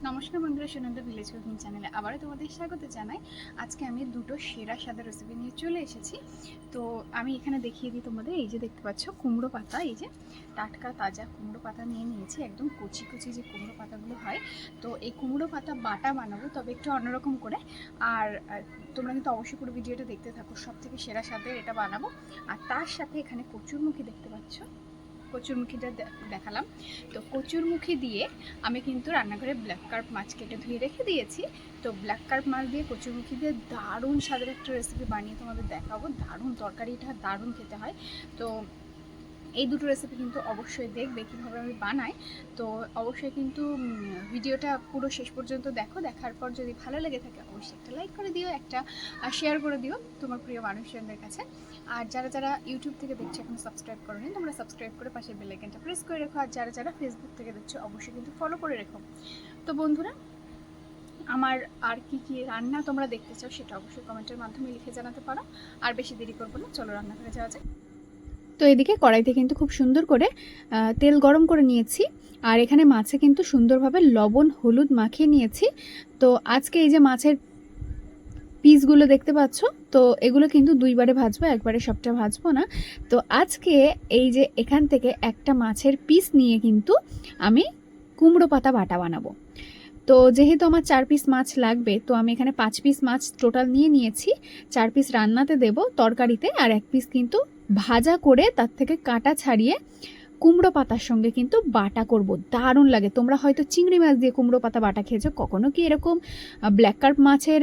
নমস্কার বন্ধুরা, Sunanda village cooking চ্যানেলে আবারও তোমাদের স্বাগত জানাই। আজকে আমি দুটো সেরা স্বাদের রেসিপি নিয়ে চলে এসেছি। তো আমি এখানে দেখিয়ে দিই তোমাদের। এই যে দেখতে পাচ্ছ কুমড়ো পাতা, এই যে টাটকা তাজা কুমড়ো পাতা নিয়ে নিয়েছি, একদম কচি কচি যে কুমড়ো পাতাগুলো হয়। তো এই কুমড়ো পাতা বাটা বানাবো, তবে একটু অন্যরকম করে। আর তোমরা কিন্তু অবশ্যই পুরো ভিডিওটা দেখতে থাকো, সব থেকে সেরা স্বাদের এটা বানাবো। আর তার সাথে এখানে কচুরমুখী দেখতে পাচ্ছ, কচুরমুখীটা দেখালাম। তো কচুরমুখী দিয়ে আমি কিন্তু রান্নাঘরে ব্ল্যাক কার্প মাছ কেটে ধুয়ে রেখে দিয়েছি। তো ব্ল্যাক কার্প মাছ দিয়ে কচুরমুখী দিয়ে দারুণ স্বাদের একটা রেসিপি বানিয়ে তোমাদের দেখাবো। দারুণ তরকারিটা, দারুণ খেতে হয়। তো এই দুটো রেসিপি কিন্তু অবশ্যই দেখবে কীভাবে আমি বানাই। তো অবশ্যই কিন্তু ভিডিওটা পুরো শেষ পর্যন্ত দেখো। দেখার পর যদি ভালো লেগে থাকে অবশ্যই একটা লাইক করে দিও, একটা শেয়ার করে দিও তোমার প্রিয় মানুষজনদের কাছে। আর যারা যারা ইউটিউব থেকে দেখছো এখনো সাবস্ক্রাইব করোনি, তোমরা সাবস্ক্রাইব করে পাশের বেল আইকনটা প্রেস করে রেখো। আর যারা যারা ফেসবুক থেকে দেখছো অবশ্যই কিন্তু ফলো করে রেখো। তো বন্ধুরা, আমার আর কি কি রান্না তোমরা দেখতে চাও সেটা অবশ্যই কমেন্টের মাধ্যমে লিখে জানাতে পারো। আর বেশি দেরি করবো না, চলো রান্না করে যাওয়া যায়। তো এদিকে কড়াইতে কিন্তু খুব সুন্দর করে তেল গরম করে নিয়েছি। আর এখানে মাছে কিন্তু সুন্দরভাবে লবণ হলুদ মাখিয়ে নিয়েছি। তো আজকে এই যে মাছের পিসগুলো দেখতে পাচ্ছ, তো এগুলো কিন্তু দুইবারে ভাজবো, একবারে সবটা ভাজবো না। তো আজকে এই যে এখান থেকে একটা মাছের পিস নিয়ে কিন্তু আমি কুমড়ো পাতা বাটা বানাবো। তো যেহেতু আমার 4 পিস মাছ লাগবে, তো আমি এখানে 5 পিস মাছ টোটাল নিয়ে নিয়েছি। 4 পিস রান্নাতে দেব তরকারিতে, আর 1 পিস কিন্তু ভাজা করে তার থেকে কাঁটা ছাড়িয়ে কুমড়ো পাতার সঙ্গে কিন্তু বাটা করব। দারুণ লাগে। তোমরা হয়তো চিংড়ি মাছ দিয়ে কুমড়ো পাতা বাটা খেয়েছো, কখনো কি এরকম ব্ল্যাক কার্প মাছের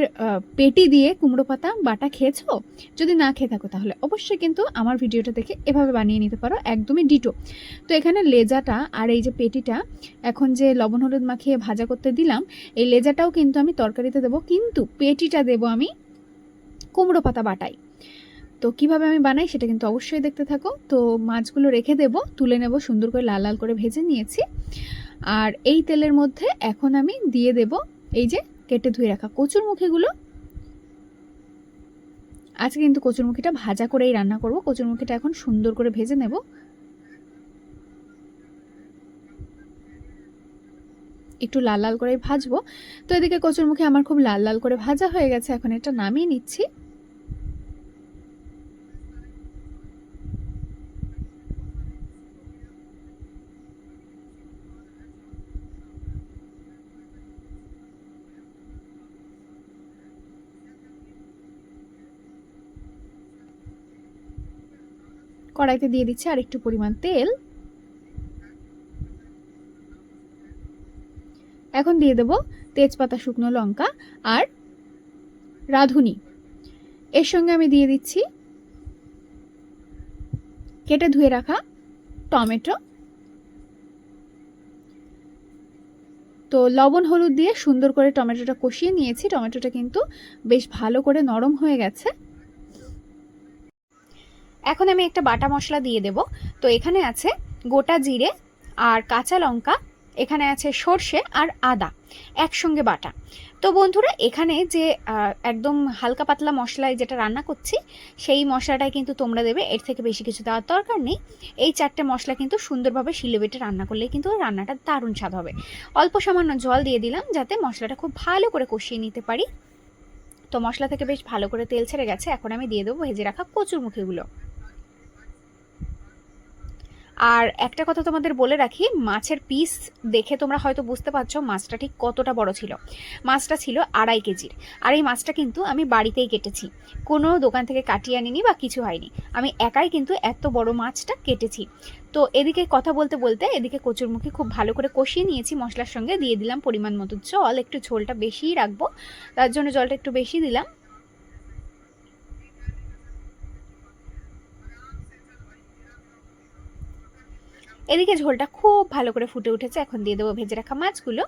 পেটি দিয়ে কুমড়ো পাতা বাটা খেয়েছো? যদি না খেয়ে থাকো তাহলে অবশ্যই কিন্তু আমার ভিডিওটা দেখে এভাবে বানিয়ে নিতে পারো, একদমই ডিটো। তো এখানে লেজাটা আর এই যে পেটিটা এখন যে লবণ হলুদ মাখিয়ে ভাজা করতে দিলাম, এই লেজাটাও কিন্তু আমি তরকারিতে দেবো, কিন্তু পেটিটা দেবো আমি কুমড়ো পাতা বাটাই। তো কিভাবে আমি বানাই সেটা কিন্তু অবশ্যই দেখতে থাকো। তো মাছগুলো রেখে দেব, তুলে নেব, সুন্দর করে লাল লাল করে ভেজে নিয়েছি। আর এই তেলের মধ্যে এখন আমি দিয়ে দেব এই যে কেটে ধুয়ে রাখা কচুরমুখীগুলো। আজকে কিন্তু কচুরমুখীটা ভাজা করেই রান্না করব। কচুরমুখীটা এখন সুন্দর করে ভেজে নেব, একটু লাল লাল করে ভাজবো। তো এদিকে কচুরমুখী আমার খুব লাল লাল করে ভাজা হয়ে গেছে, এখন এটা নামিয়ে নিচ্ছি। কড়াইতে দিয়ে দিচ্ছি আর একটু পরিমাণ তেল। এখন দিয়ে দেব তেজপাতা, শুকনো লঙ্কা আর রাঁধুনি। এর সঙ্গে আমি দিয়ে দিচ্ছি কেটে ধুয়ে রাখা টমেটো। তো লবণ হলুদ দিয়ে সুন্দর করে টমেটোটা কষিয়ে নিয়েছি। টমেটোটা কিন্তু বেশ ভালো করে নরম হয়ে গেছে। এখন আমি একটা বাটা মশলা দিয়ে দেব। তো এখানে আছে গোটা জিরে আর কাঁচা লঙ্কা, এখানে আছে সর্ষে আর আদা একসঙ্গে বাটা। তো বন্ধুরা, এখানে যে একদম হালকা পাতলা মশলায় যেটা রান্না করছি সেই মশলাটাই কিন্তু তোমরা দেবে, এর থেকে বেশি কিছু দেওয়ার দরকার নেই। এই 4টে মশলা কিন্তু সুন্দরভাবে শিলে বেটে রান্না করলে কিন্তু রান্নাটা দারুণ স্বাদ হবে। অল্প সামান্য জল দিয়ে দিলাম যাতে মশলাটা খুব ভালো করে কষিয়ে নিতে পারি। তো মশলা থেকে বেশ ভালো করে তেল ছেড়ে গেছে, এখন আমি দিয়ে দেবো ভেজে রাখা কচুরমুখীগুলো। আর একটা কথা তোমাদের বলে রাখি, মাছের পিস দেখে তোমরা হয়তো বুঝতে পারছো মাছটা ঠিক কতটা বড় ছিল। মাছটা ছিল 2.5 কেজির। আর এই মাছটা কিন্তু আমি বাড়িতেই কেটেছি, কোনো দোকান থেকে কাটিয়ে আনিনি বা কিছু হয়নি, আমি একাই কিন্তু এত বড় মাছটা কেটেছি। তো এদিকে কথা বলতে বলতে এদিকে কচুরমুখী খুব ভালো করে কষিয়ে নিয়েছি মশলার সঙ্গে। দিয়ে দিলাম পরিমাণ মতো জল, একটু ঝোলটা বেশিই রাখবো তার জন্য জলটা একটু বেশি দিলাম। এদিকে ঝোলটা খুব ভালো করে ফুটে উঠেছে, এখন দিয়ে দেবো ভেজে রাখা মাছগুলো।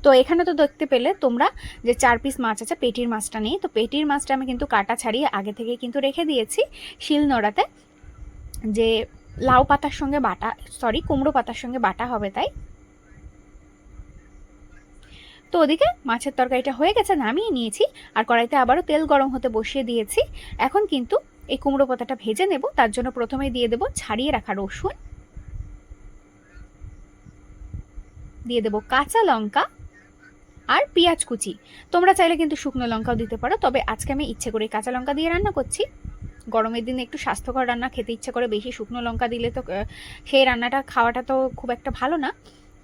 তো এখানে তো দেখতে পেলে তোমরা যে 4 পিস মাছ আছে, পেটির মাছটা নেই। তো পেটির মাছটা আমি কিন্তু কাটা ছাড়িয়ে আগে থেকে কিন্তু রেখে দিয়েছি শিলনোড়াতে, যে লাউ পাতার সঙ্গে বাটা, সরি কুমড়ো পাতার সঙ্গে বাটা হবে তাই। তো ওদিকে মাছের তরকারিটা হয়ে গেছে, নামিয়ে নিয়েছি। আর কড়াইতে আবারও তেল গরম হতে বসিয়ে দিয়েছি। এখন কিন্তু এই কুমড়ো পাতাটা ভেজে নেব। তার জন্য প্রথমেই দিয়ে দেব ছাড়িয়ে রাখা রসুন, দিয়ে দেব কাঁচা লঙ্কা আর পেঁয়াজ কুচি। তোমরা চাইলে কিন্তু শুকনো লঙ্কাও দিতে পারো, তবে আজকে আমি ইচ্ছে করে কাঁচা লঙ্কা দিয়ে রান্না করছি। গরমের দিনে একটু স্বাস্থ্যকর রান্না খেতে ইচ্ছে করে, বেশি শুকনো লঙ্কা দিলে তো সেই রান্নাটা খাওয়াটা তো খুব একটা ভালো না,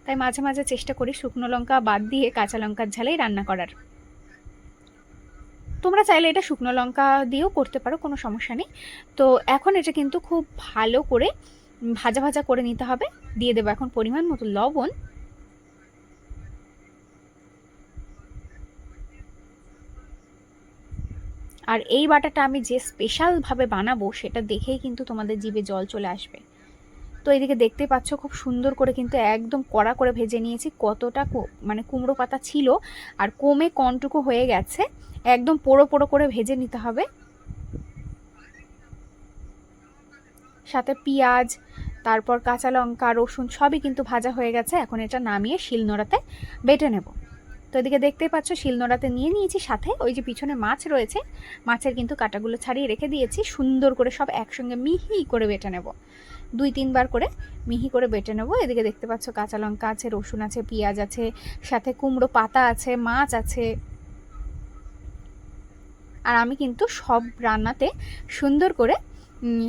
তাই মাঝে মাঝে চেষ্টা করি শুকনো লঙ্কা বাদ দিয়ে কাঁচা লঙ্কার ঝালেই রান্না করার। তোমরা চাইলে এটা শুকনো লঙ্কা দিয়েও করতে পারো, কোনো সমস্যা নেই। তো এখন এটা কিন্তু খুব ভালো করে ভাজা ভাজা করে নিতে হবে। দিয়ে দেবো এখন পরিমাণ মতো লবণ, আর এই বাটাটা আমি যে স্পেশালভাবে বানাবো সেটা দেখেই কিন্তু তোমাদের জিভে জল চলে আসবে। তো এদিকে দেখতে পাচ্ছ খুব সুন্দর করে কিন্তু একদম কড়া করে ভেজে নিয়েছি। কতটা মানে কুমড়ো পাতা ছিল আর কমে কনটুকু হয়ে গেছে, একদম পোড়ো পোড়ো করে ভেজে নিতে হবে। সাথে পেঁয়াজ, তারপর কাঁচা লঙ্কা, রসুন সবই কিন্তু ভাজা হয়ে গেছে। এখন এটা নামিয়ে শিলনোড়াতে বেটে নেব। তো এদিকে দেখতেই পাচ্ছ শিলনোড়াতে নিয়ে নিয়েছি, সাথে ওই যে পিছনে মাছ রয়েছে, মাছের কিন্তু কাঁটাগুলো ছাড়িয়ে রেখে দিয়েছি। সুন্দর করে সব একসঙ্গে মিহি করে বেটে নেব, 2-3 বার করে মিহি করে বেটে নেব। এদিকে দেখতে পাচ্ছ কাঁচা লঙ্কা আছে, রসুন আছে, পেঁয়াজ আছে, সাথে কুমড়ো পাতা আছে, মাছ আছে। আর আমি কিন্তু সব রান্নাতে সুন্দর করে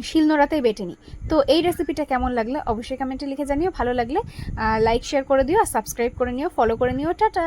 শিলনোড়াতেই বেটে নিই। তো এই রেসিপিটা কেমন লাগলে অবশ্যই কমেন্টে লিখে জানিও। ভালো লাগলে লাইক শেয়ার করে দিও, আর সাবস্ক্রাইব করে নিও, ফলো করে নিও। টাটা।